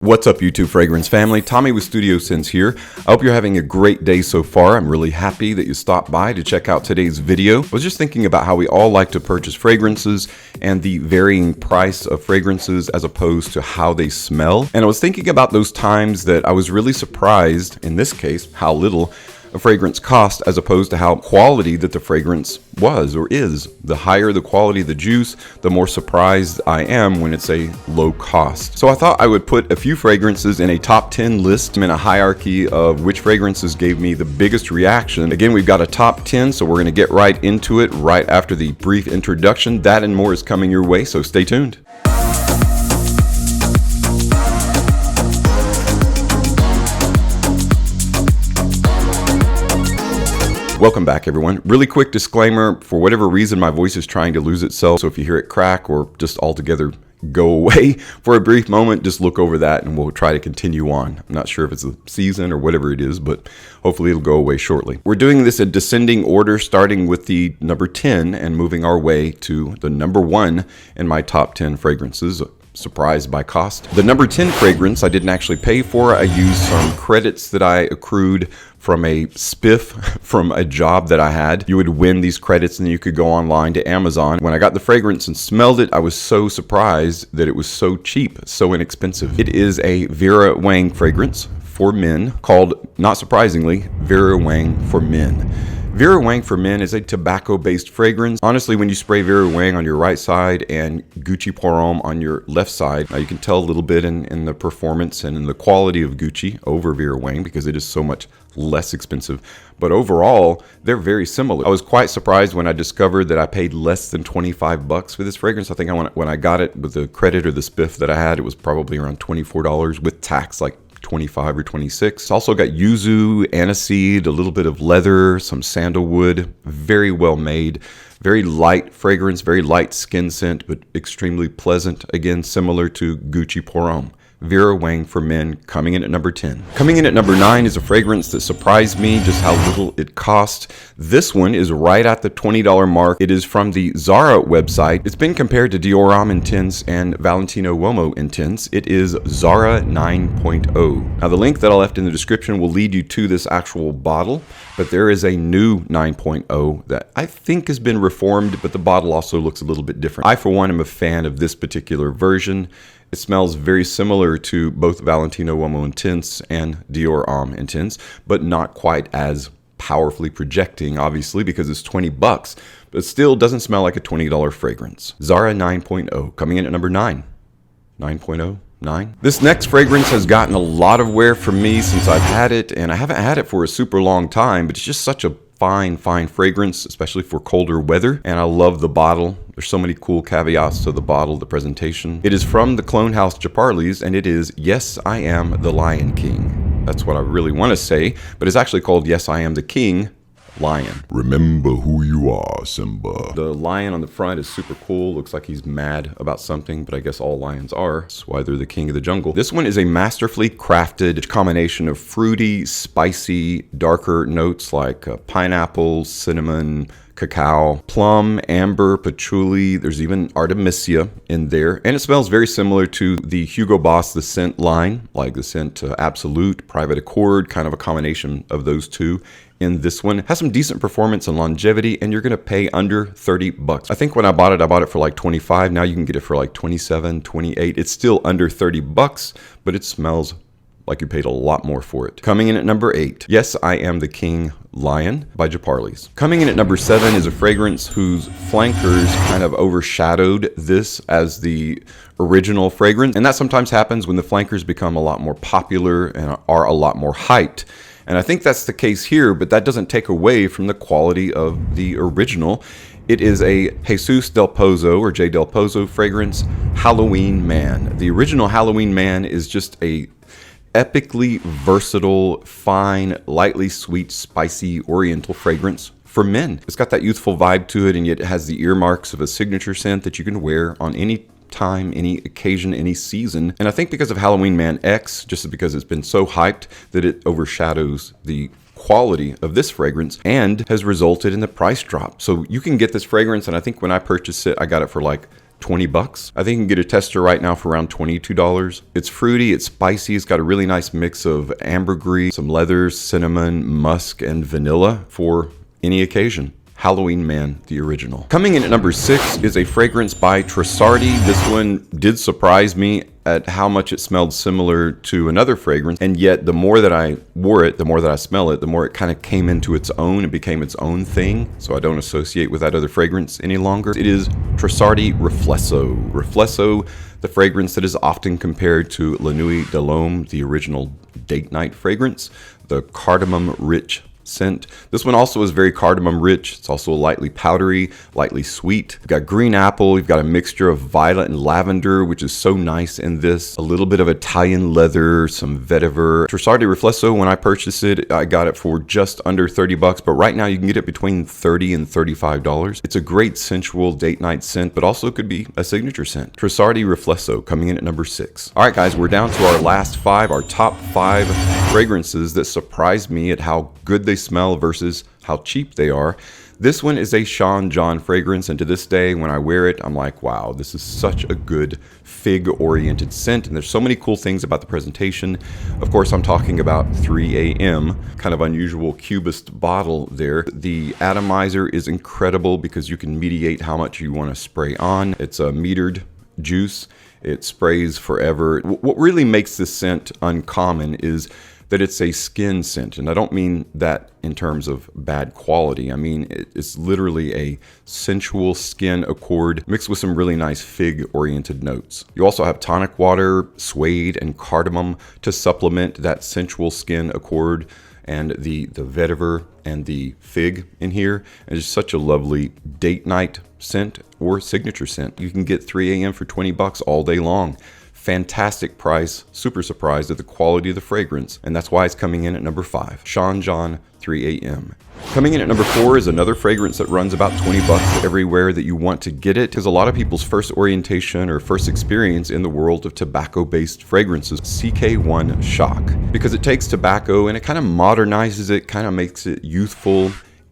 What's up, YouTube fragrance family? Tommy with Studio Sense here. I hope you're having a great day so far. I'm really happy that you stopped by to check out today's video. I was just thinking about how we all like to purchase fragrances and the varying price of fragrances as opposed to how they smell. And I was thinking about those times that I was really surprised, in this case, how little a fragrance cost as opposed to how quality that the fragrance was or is. The higher the quality of the juice, the more surprised I am when it's a low cost. So I thought I would put a few fragrances in a top 10 list in a hierarchy of which fragrances gave me the biggest reaction. Again, we've got a top 10, so we're going to get right into it right after the brief introduction. That and more is coming your way, so stay tuned. Welcome back, everyone. Really quick disclaimer, for whatever reason my voice is trying to lose itself, so if you hear it crack or just altogether go away for a brief moment, just look over that and we'll try to continue on. I'm not sure if it's a season or whatever it is, but hopefully it'll go away shortly. We're doing this in descending order, starting with the number 10 and moving our way to the number 1 in my top 10 fragrances. Surprised by cost. The number 10 fragrance I didn't actually pay for. I used some credits that I accrued from a spiff from a job that I had. You would win these credits and you could go online to Amazon. When I got the fragrance and smelled it, I was so surprised that it was so cheap, so inexpensive. It is a Vera Wang fragrance for men called, not surprisingly, Vera Wang for Men. Vera Wang for Men is a tobacco-based fragrance. Honestly, when you spray Vera Wang on your right side and Geparlys on your left side, now you can tell a little bit in the performance and in the quality of Gucci over Vera Wang because it is so much less expensive. But overall, they're very similar. I was quite surprised when I discovered that I paid less than 25 bucks for this fragrance. I think when I got it with the credit or the spiff that I had, it was probably around $24 with tax, like 25 or 26. It's also got yuzu, aniseed, a little bit of leather, some sandalwood. Very well made. Very light fragrance, very light skin scent, but extremely pleasant. Again, similar to Geparlys. Vera Wang for Men, coming in at number 10. Coming in at number 9 is a fragrance that surprised me just how little it cost. This one is right at the $20 mark. It is from the Zara website. It's been compared to Dior Homme Intense and Valentino Uomo Intense. It is Zara 9.0. Now the link that I left in the description will lead you to this actual bottle, but there is a new 9.0 that I think has been reformed, but the bottle also looks a little bit different. I, for one, am a fan of this particular version. It smells very similar to both Valentino Uomo Intense and Dior Homme Intense, but not quite as powerfully projecting, obviously, because it's 20 bucks, but still doesn't smell like a $20 fragrance. Zara 9.0, coming in at number 9. 9.0? 9. This next fragrance has gotten a lot of wear from me since I've had it, and I haven't had it for a super long time, but it's just such a fine fragrance, especially for colder weather. And I love the bottle. There's so many cool caveats to the bottle, the presentation. It is from the clone house Geparlys, and it is Yes, I Am the Lion King. That's what I really want to say, but it's actually called Yes, I Am the King Lion. Remember who you are, Simba. The lion on the front is super cool. Looks like he's mad about something, but I guess all lions are. That's why they're the king of the jungle. This one is a masterfully crafted combination of fruity, spicy, darker notes like pineapple, cinnamon, cacao, plum, amber, patchouli. There's even artemisia in there. And it smells very similar to the Hugo Boss The Scent line, like the scent Absolute, Private Accord, kind of a combination of those two. In this one, has some decent performance and longevity, and you're gonna pay under 30 bucks. I think when I bought it for like 25. Now you can get it for like 27, 28. It's still under 30 bucks, but it smells like you paid a lot more for it. Coming in at number 8, Yes, I Am the King Lion by Geparlys. Coming in at number 7 is a fragrance whose flankers kind of overshadowed this as the original fragrance. And that sometimes happens when the flankers become a lot more popular and are a lot more hyped. And I think that's the case here, but that doesn't take away from the quality of the original. It is a Jesus del Pozo or J del Pozo fragrance, Halloween Man. The original Halloween Man is just a epically versatile, fine, lightly sweet, spicy, oriental fragrance for men. It's got that youthful vibe to it, and yet it has the earmarks of a signature scent that you can wear on any time, any occasion, any season. And I think because of Halloween Man X, just because it's been so hyped, that it overshadows the quality of this fragrance and has resulted in the price drop. So you can get this fragrance, and I think when I purchased it, I got it for like 20 bucks. I think you can get a tester right now for around $22. It's fruity, it's spicy, it's got a really nice mix of ambergris, some leather, cinnamon, musk, and vanilla for any occasion. Halloween Man, the original. Coming in at number 6 is a fragrance by Trussardi. This one did surprise me at how much it smelled similar to another fragrance, and yet the more that I wore it, the more that I smell it, the more it kind of came into its own and became its own thing, so I don't associate with that other fragrance any longer. It is Trussardi Riflesso. Riflesso, the fragrance that is often compared to La Nuit de l'Homme, the original date night fragrance, the cardamom-rich scent. This one also is very cardamom rich. It's also lightly powdery, lightly sweet. You've got green apple. You've got a mixture of violet and lavender, which is so nice in this. A little bit of Italian leather, some vetiver. Trussardi Riflesso, when I purchased it, I got it for just under 30 bucks, but right now you can get it between $30 and $35. It's a great sensual date night scent, but also could be a signature scent. Trussardi Riflesso coming in at number 6. All right, guys, we're down to our last 5, our top 5 fragrances that surprised me at how good they smell versus how cheap they are. This one is a Sean John fragrance, and to this day when I wear it, I'm like, wow, this is such a good fig-oriented scent, and there's so many cool things about the presentation. Of course, I'm talking about 3 AM, kind of unusual cubist bottle there. The atomizer is incredible because you can mediate how much you want to spray on. It's a metered juice. It sprays forever. What really makes this scent uncommon is that it's a skin scent, and I don't mean that in terms of bad quality. I mean, it's literally a sensual skin accord mixed with some really nice fig-oriented notes. You also have tonic water, suede, and cardamom to supplement that sensual skin accord, and the vetiver and the fig in here. And it's such a lovely date night scent or signature scent. You can get 3 AM for 20 bucks all day long. Fantastic price, super surprised at the quality of the fragrance, and that's why it's coming in at number 5. Sean John 3 AM. Coming in at number 4 is another fragrance that runs about 20 bucks everywhere that you want to get it, because a lot of people's first orientation or first experience in the world of tobacco-based fragrances, CK1 Shock, because it takes tobacco and it kind of modernizes it, kind of makes it youthful,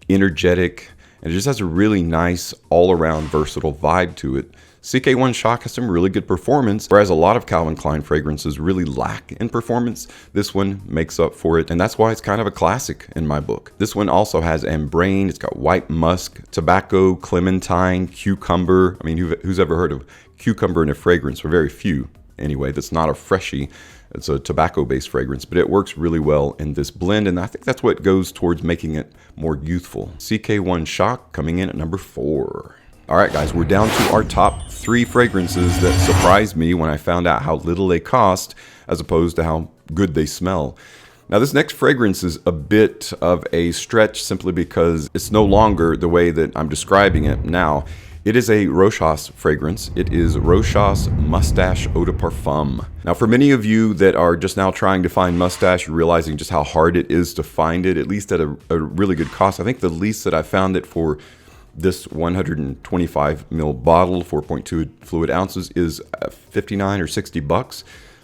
energetic, and it just has a really nice all-around versatile vibe to it. CK1 Shock has some really good performance, whereas a lot of Calvin Klein fragrances really lack in performance. This one makes up for it, and that's why it's kind of a classic in my book. This one also has ambrane, it's got white musk, tobacco, clementine, cucumber. I mean, who's ever heard of cucumber in a fragrance? Or very few, anyway. That's not a freshie. It's a tobacco-based fragrance, but it works really well in this blend, and I think that's what goes towards making it more youthful. CK1 Shock coming in at number 4. All right, guys, we're down to our top 3 fragrances that surprised me when I found out how little they cost as opposed to how good they smell. Now, this next fragrance is a bit of a stretch simply because it's no longer the way that I'm describing it now. It is a Rochas fragrance. It is Rochas Moustache Eau de Parfum. Now, for many of you that are just now trying to find Moustache, realizing just how hard it is to find it, at least at a really good cost. I think the least that I found it for this 125 ml bottle, 4.2 fluid ounces, is 59 or 60 bucks.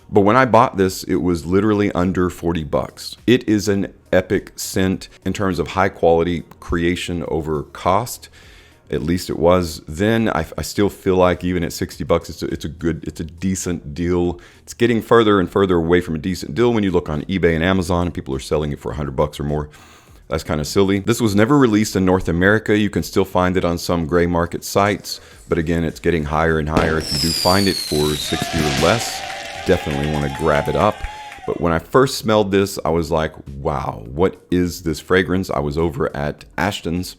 But when I bought this, it was literally under 40 bucks. It is an epic scent in terms of high quality creation over cost. At least it was then. I still feel like even at 60 bucks, it's a decent deal. It's getting further and further away from a decent deal when you look on eBay and Amazon and people are selling it for 100 bucks or more. That's kind of silly. This was never released in North America. You can still find it on some gray market sites, but again, it's getting higher and higher. If you do find it for 60 or less, definitely want to grab it up. But when I first smelled this, I was like, wow, what is this fragrance? I was over at Ashton's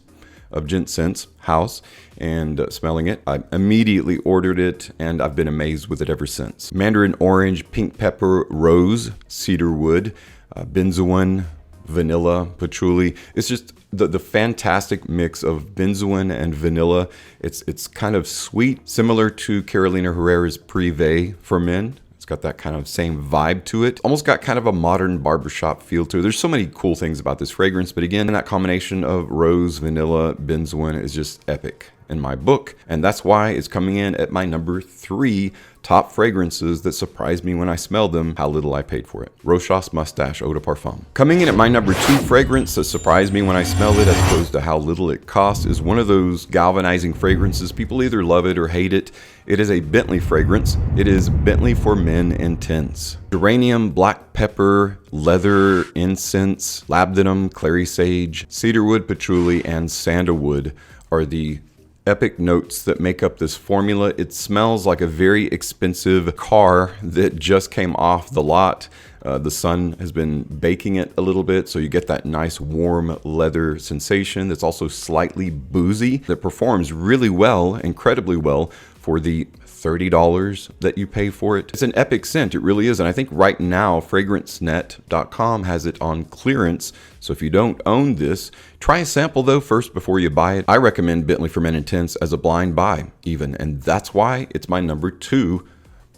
of Gent Scents house and smelling it. I immediately ordered it and I've been amazed with it ever since. Mandarin orange, pink pepper, rose, cedarwood, benzoin, vanilla, patchouli. It's just the fantastic mix of benzoin and vanilla. It's kind of sweet, similar to Carolina Herrera's Privé for men. It's got that kind of same vibe to it. Almost got kind of a modern barbershop feel to it. There's so many cool things about this fragrance, but again, that combination of rose, vanilla, benzoin is just epic. in my book, and that's why it's coming in at my number 3 top fragrances that surprised me when I smelled them, how little I paid for it. Rochas Moustache Eau de Parfum. Coming in at my number 2 fragrance that surprised me when I smelled it as opposed to how little it cost is one of those galvanizing fragrances. People either love it or hate it. It is a Bentley fragrance. It is Bentley for Men Intense. Geranium, black pepper, leather, incense, labdanum, clary sage, cedarwood, patchouli, and sandalwood are the epic notes that make up this formula. It smells like a very expensive car that just came off the lot. The sun has been baking it a little bit, so you get that nice warm leather sensation that's also slightly boozy, that performs really well, incredibly well, for the $30 that you pay for it. It's an epic scent, it really is, and I think right now FragranceNet.com has it on clearance, so if you don't own this, try a sample though first before you buy it. I recommend Bentley for Men Intense as a blind buy even, and that's why it's my number 2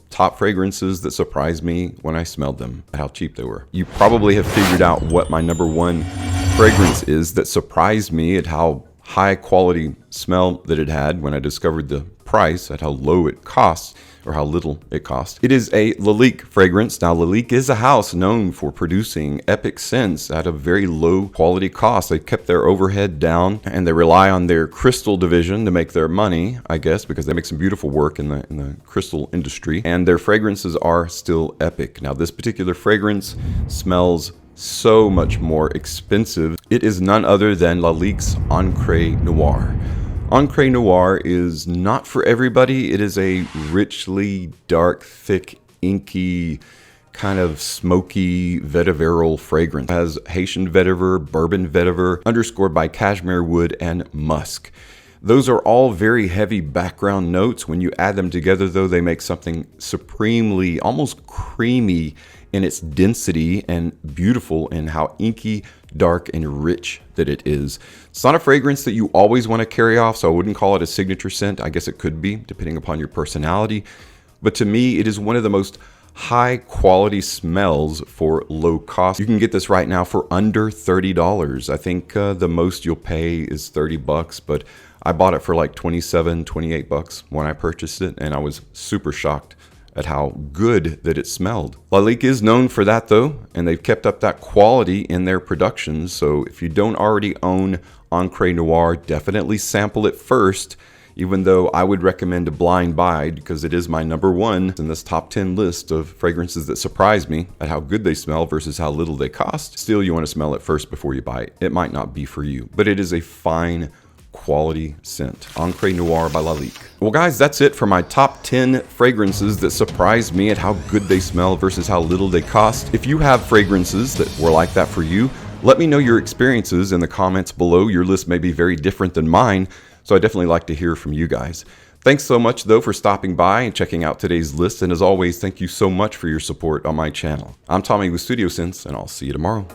top fragrances that surprised me when I smelled them, how cheap they were. You probably have figured out what my number 1 fragrance is that surprised me at how high quality smell that it had when I discovered the price, at how low it costs, or how little it costs. It is a Lalique fragrance. Now, Lalique is a house known for producing epic scents at a very low quality cost. They kept their overhead down, and they rely on their crystal division to make their money, I guess, because they make some beautiful work in the crystal industry, and their fragrances are still epic. Now, this particular fragrance smells so much more expensive. It is none other than Lalique's Encre Noir. Encre Noir is not for everybody. It is a richly dark, thick, inky, kind of smoky vetiveral fragrance. It has Haitian vetiver, bourbon vetiver, underscored by cashmere wood and musk. Those are all very heavy background notes. When you add them together, though, they make something supremely, almost creamy in its density and beautiful in how inky, dark, and rich that it is. It's not a fragrance that you always want to carry off, so I wouldn't call it a signature scent. I guess it could be, depending upon your personality. But to me, it is one of the most high quality smells for low cost. You can get this right now for under $30. I think the most you'll pay is $30, but I bought it for like 27, 28 bucks when I purchased it, and I was super shocked at how good that it smelled. Lalique is known for that though, and they've kept up that quality in their productions. So if you don't already own Encre Noir, definitely sample it first, even though I would recommend a blind buy because it is my number 1 in this top 10 list of fragrances that surprise me at how good they smell versus how little they cost. Still, you want to smell it first before you buy it. It might not be for you, but it is a fine quality scent. Encre Noir by Lalique. Well guys, that's it for my top 10 fragrances that surprised me at how good they smell versus how little they cost. If you have fragrances that were like that for you, let me know your experiences in the comments below. Your list may be very different than mine, so I definitely like to hear from you guys. Thanks so much though for stopping by and checking out today's list, and as always, thank you so much for your support on my channel. I'm Tommy with Studio Sense, and I'll see you tomorrow.